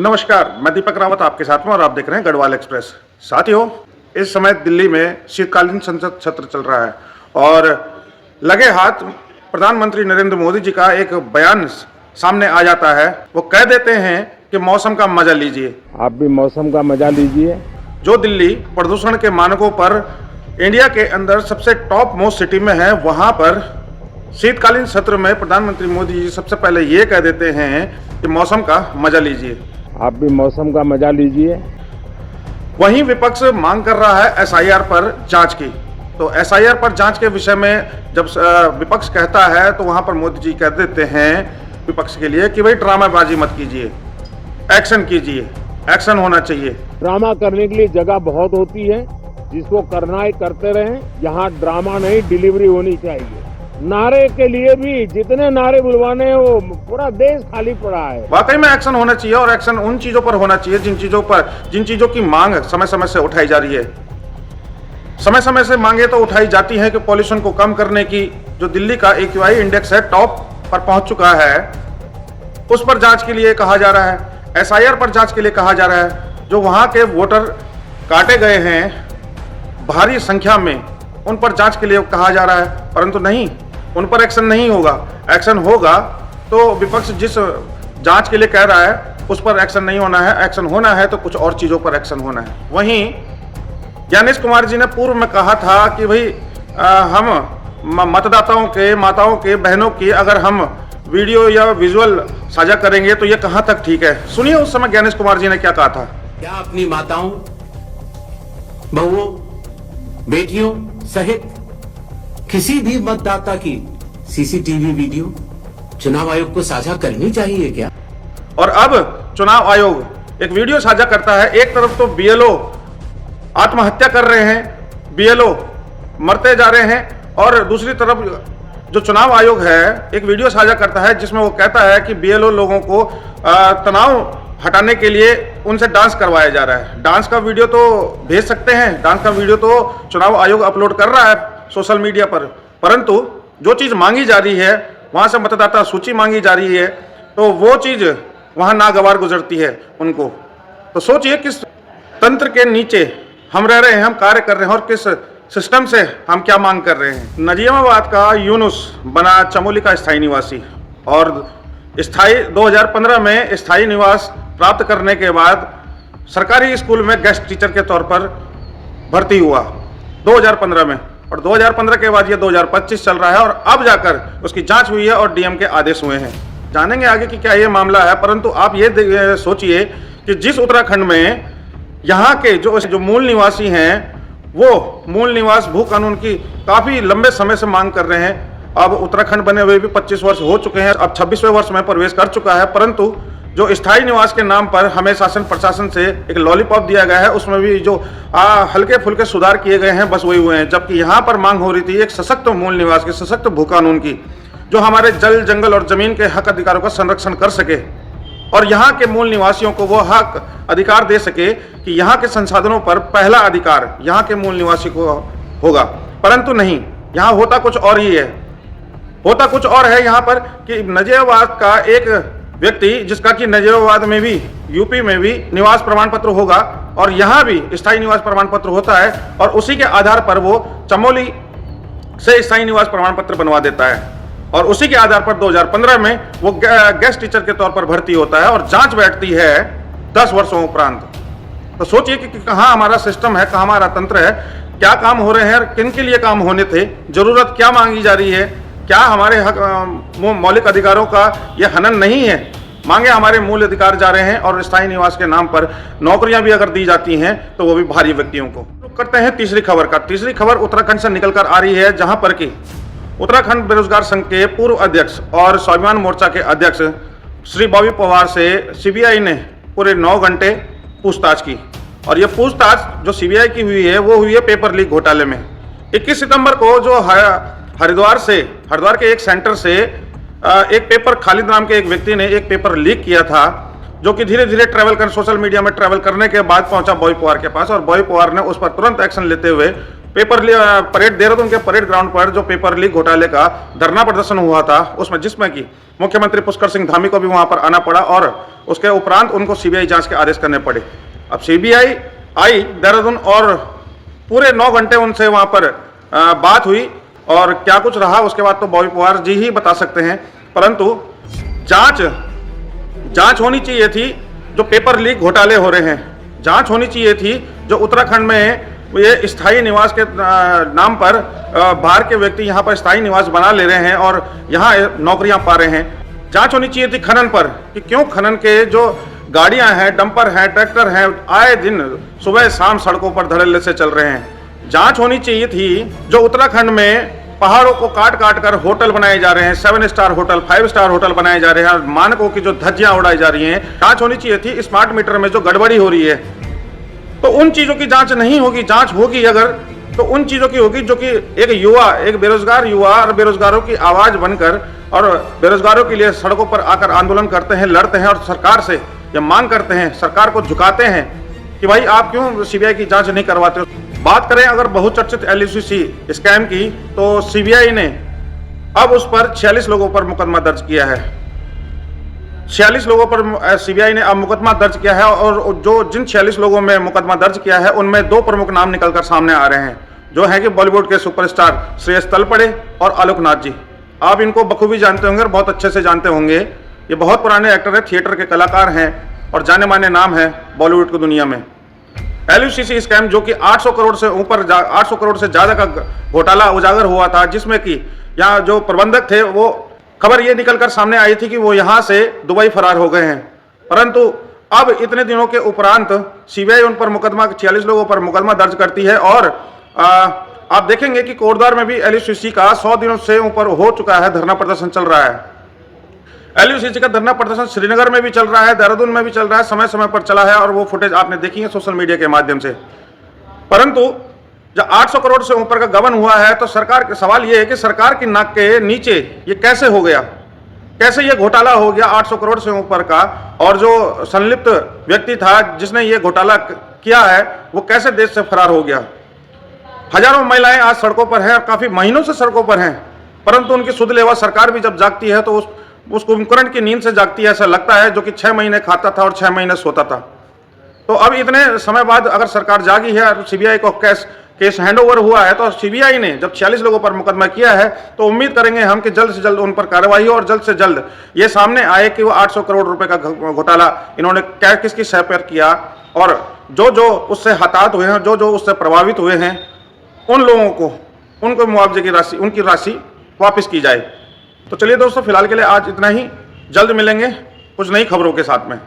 नमस्कार, मैं दीपक रावत आपके साथ में और आप देख रहे हैं गढ़वाल एक्सप्रेस। साथियों, इस समय दिल्ली में शीतकालीन संसद सत्र चल रहा है और लगे हाथ प्रधानमंत्री नरेंद्र मोदी जी का एक बयान सामने आ जाता है। वो कह देते हैं कि मौसम का मजा लीजिए। आप भी मौसम का मजा लीजिए। जो दिल्ली प्रदूषण के मानकों पर इंडिया के अंदर सबसे टॉप मोस्ट सिटी में है, वहां पर शीतकालीन सत्र में प्रधानमंत्री मोदी जी सबसे पहले ये कह देते हैं कि मौसम का मजा लीजिए। आप भी मौसम का मजा लीजिए। वहीं विपक्ष मांग कर रहा है एसआईआर पर जांच की। तो एसआईआर पर जांच के विषय में जब विपक्ष कहता है तो वहां पर मोदी जी कह देते हैं विपक्ष के लिए कि भाई ड्रामाबाजी मत कीजिए, एक्शन कीजिए, एक्शन होना चाहिए। ड्रामा करने के लिए जगह बहुत होती है, जिसको करना है करते रहें। यहाँ ड्रामा नहीं, डिलीवरी होनी चाहिए। नारे के लिए भी जितने नारे बुलवाने हैं वो पूरा देश खाली पड़ा है। वाकई में एक्शन होना चाहिए और एक्शन उन चीजों पर होना चाहिए जिन चीजों की मांग समय समय से उठाई जा रही है। समय समय से मांगे तो उठाई जाती है कि पॉल्यूशन को कम करने की जो दिल्ली का एक्यूआई इंडेक्स है टॉप पर पहुंच चुका है, उस पर जांच के लिए कहा जा रहा है। एसआईआर पर जांच के लिए कहा जा रहा है। जो वहां के वोटर काटे गए हैं भारी संख्या में, उन पर जांच के लिए कहा जा रहा है, परंतु नहीं, उन पर एक्शन नहीं होगा। एक्शन होगा तो विपक्ष जिस जांच के लिए कह रहा है उस पर एक्शन नहीं होना है। एक्शन होना है तो कुछ और चीजों पर एक्शन होना है। वहीं ज्ञानेश कुमार जी ने पूर्व में कहा था कि भाई हम मतदाताओं के, माताओं के, बहनों की अगर हम वीडियो या विजुअल साझा करेंगे तो ये कहां तक ठीक है। सुनिए उस समय ज्ञानेश कुमार जी ने क्या कहा था। क्या अपनी माताओं, बहुओं, बेटियों सहित किसी भी मतदाता की सीसीटीवी वीडियो चुनाव आयोग को साझा करनी चाहिए क्या? और अब चुनाव आयोग एक वीडियो साझा करता है। एक तरफ तो बीएलओ आत्महत्या कर रहे हैं, बीएलओ मरते जा रहे हैं, और दूसरी तरफ जो चुनाव आयोग है एक वीडियो साझा करता है जिसमें वो कहता है कि बीएलओ लोगों को तनाव हटाने के लिए उनसे डांस करवाया जा रहा है। डांस का वीडियो तो भेज सकते हैं, डांस का वीडियो तो चुनाव आयोग अपलोड कर रहा है सोशल मीडिया पर, परंतु जो चीज मांगी जा रही है वहां से मतदाता सूची मांगी जा रही है तो वो चीज वहां नागवार गुजरती है उनको। तो सोचिए किस तंत्र के नीचे हम रह रहे हैं, हम कार्य कर रहे हैं और किस सिस्टम से हम क्या मांग कर रहे हैं। नजीमाबाद का यूनुस बना चमोली का स्थायी निवासी और 2015 में स्थायी निवास प्राप्त करने के बाद सरकारी स्कूल में गेस्ट टीचर के तौर पर भर्ती हुआ 2015 में, और 2015 के बाद ये 2025 चल रहा है और अब जाकर उसकी जांच हुई है और डीएम के आदेश हुए हैं। जानेंगे आगे कि क्या ये मामला है, परंतु आप ये सोचिए कि जिस उत्तराखंड में यहाँ के जो मूल निवासी हैं वो मूल निवास भू कानून की काफी लंबे समय से मांग कर रहे हैं। अब उत्तराखंड बने हुए भी 25 वर्ष हो चुके हैं, अब 26वें वर्ष में प्रवेश कर चुका है, परंतु जो स्थायी निवास के नाम पर हमें शासन प्रशासन से एक लॉलीपॉप दिया गया है उसमें भी जो हल्के फुल्के सुधार किए गए हैं बस वही हुए हैं। जबकि यहाँ पर मांग हो रही थी एक सशक्त मूल निवास की, सशक्त भू कानून की, जो हमारे जल, जंगल और जमीन के हक अधिकारों का संरक्षण कर सके और यहाँ के मूल निवासियों को वो हक अधिकार दे सके कि यहाँ के संसाधनों पर पहला अधिकार यहाँ के मूल निवासी को होगा। परंतु नहीं, यहाँ होता कुछ और ही है। होता कुछ और है यहाँ पर कि नजीबाबाद का एक व्यक्ति, जिसका कि नजीबाबाद में भी, यूपी में भी निवास प्रमाण पत्र होगा और यहाँ भी स्थायी निवास प्रमाण पत्र होता है, और उसी के आधार पर वो चमोली से स्थायी निवास प्रमाण पत्र बनवा देता है और उसी के आधार पर 2015 में वो गेस्ट टीचर के तौर पर भर्ती होता है और जांच बैठती है 10 वर्षों उपरांत। तो सोचिए कि कहाँ हमारा सिस्टम है, कहाँ हमारा तंत्र है, क्या काम हो रहे हैं, किन के लिए काम होने थे, जरूरत क्या मांगी जा रही है, क्या हमारे मौलिक अधिकारों का यह हनन नहीं है। मांगे हमारे मूल अधिकार जा रहे हैं और स्थायी निवास के नाम पर नौकरियां भी अगर दी जाती हैं तो वो भी भारी व्यक्तियों को। करते हैं तीसरी खबर का। तीसरी खबर उत्तराखंड से निकलकर आ रही है, जहां पर कि उत्तराखंड बेरोजगार संघ के पूर्व अध्यक्ष और स्वाभिमान मोर्चा के अध्यक्ष श्री बॉबी पवार से सीबीआई ने पूरे 9 घंटे पूछताछ की, और ये पूछताछ जो सीबीआई की हुई है वो हुई है पेपर लीक घोटाले में। 21 सितंबर को जो हरिद्वार के एक सेंटर से एक पेपर, खालिद नाम के एक व्यक्ति ने एक पेपर लीक किया था, जो कि धीरे धीरे सोशल मीडिया में ट्रैवल करने के बाद पहुंचा बॉबी पवार के पास, और बॉबी पवार ने उस पर तुरंत एक्शन लेते हुए पेपर परेड देहरादून के परेड ग्राउंड पर जो पेपर लीक घोटाले का धरना प्रदर्शन हुआ था, उसमें जिसमें कि मुख्यमंत्री पुष्कर सिंह धामी को भी वहां पर आना पड़ा और उसके उपरांत उनको सीबीआई जांच के आदेश करने पड़े। अब सीबीआई आई देहरादून और पूरे 9 घंटे उनसे वहां पर बात हुई और क्या कुछ रहा उसके बाद तो बॉबी पवार जी ही बता सकते हैं। परंतु जांच होनी चाहिए थी जो पेपर लीक घोटाले हो रहे हैं, जांच होनी चाहिए थी जो उत्तराखंड में ये स्थायी निवास के नाम पर बाहर के व्यक्ति यहाँ पर स्थायी निवास बना ले रहे हैं और यहाँ नौकरियां पा रहे हैं। जांच होनी चाहिए थी खनन पर कि क्यों खनन के जो गाड़ियां हैं, डंपर हैं, ट्रैक्टर हैं, आए दिन सुबह शाम सड़कों पर धड़ल्ले से चल रहे हैं। जांच होनी चाहिए थी जो उत्तराखंड में पहाड़ों को काट काट कर होटल बनाए जा रहे हैं, 7 स्टार होटल, 5 स्टार होटल बनाए जा रहे हैं और मानकों की जो धज्जियां उड़ाई जा रही हैं। जांच होनी चाहिए थी स्मार्ट मीटर में जो गड़बड़ी हो रही है, तो उन चीजों की जांच नहीं होगी। जांच होगी अगर तो उन चीजों की होगी जो कि एक युवा, एक बेरोजगार युवा और बेरोजगारों की आवाज बनकर और बेरोजगारों के लिए सड़कों पर आकर आंदोलन करते हैं, लड़ते हैं और सरकार से ये मांग करते हैं, सरकार को झुकाते हैं कि भाई आप क्यों सीबीआई की जांच नहीं करवाते हो। बात करें अगर बहुचर्चित LUCC स्कैम की, तो सीबीआई ने अब उस पर 46 लोगों पर मुकदमा दर्ज किया है। 46 लोगों पर सीबीआई ने अब मुकदमा दर्ज किया है और जो जिन 46 लोगों में मुकदमा दर्ज किया है उनमें 2 प्रमुख नाम निकलकर सामने आ रहे हैं, जो है कि बॉलीवुड के सुपरस्टार श्रेयस तलपड़े और आलोकनाथ जी। आप इनको बखूबी जानते होंगे और बहुत अच्छे से जानते होंगे। ये बहुत पुराने एक्टर हैं, थिएटर के कलाकार हैं और जाने माने नाम है बॉलीवुड की दुनिया में। LUCC स्कैम जो कि 800 करोड़ से ऊपर 800 करोड़ से ज्यादा का घोटाला उजागर हुआ था, जिसमें कि यहाँ जो प्रबंधक थे वो खबर ये निकलकर सामने आई थी कि वो यहाँ से दुबई फरार हो गए हैं। परंतु अब इतने दिनों के उपरांत सीबीआई उन पर मुकदमा 46 लोगों पर मुकदमा दर्ज करती है और आप देखेंगे कि कोटद्वार में भी LUCC का 100 दिनों से ऊपर हो चुका है, धरना प्रदर्शन चल रहा है। LUCC का धरना प्रदर्शन श्रीनगर में भी चल रहा है, देहरादून में भी चल रहा है, समय समय पर चला है और वो फुटेज आपने देखी है सोशल मीडिया के माध्यम से। परंतु जब 800 करोड़ से ऊपर का गबन हुआ है तो सरकार का सवाल ये है कि सरकार की नाक के नीचे ये कैसे हो गया, कैसे ये घोटाला हो गया 800 करोड़ से ऊपर का, और जो संलिप्त व्यक्ति था जिसने ये घोटाला किया है वो कैसे देश से फरार हो गया। हजारों महिलाएं आज सड़कों पर हैं और काफी महीनों से सड़कों पर हैं, परंतु उनकी सुध-लेवा सरकार भी जब जागती है तो उस कुंभकर्ण की नींद से जागती है, ऐसा लगता है, जो कि 6 महीने खाता था और 6 महीने सोता था। तो अब इतने समय बाद अगर सरकार जागी है और सीबीआई को केस हैंडओवर हुआ है, तो सीबीआई ने जब 46 लोगों पर मुकदमा किया है तो उम्मीद करेंगे हम कि जल्द से जल्द उन पर कार्रवाई हो और जल्द से जल्द ये सामने आए कि वो 800 करोड़ रुपए का घोटाला इन्होंने क्या किसकी सह पर किया और जो जो उससे हताहत हुए हैं, जो जो उससे प्रभावित हुए हैं, उन लोगों को उनको मुआवजे की राशि, उनकी राशि वापस की जाए। तो चलिए दोस्तों, फिलहाल के लिए आज इतना ही। जल्द मिलेंगे कुछ नई खबरों के साथ में।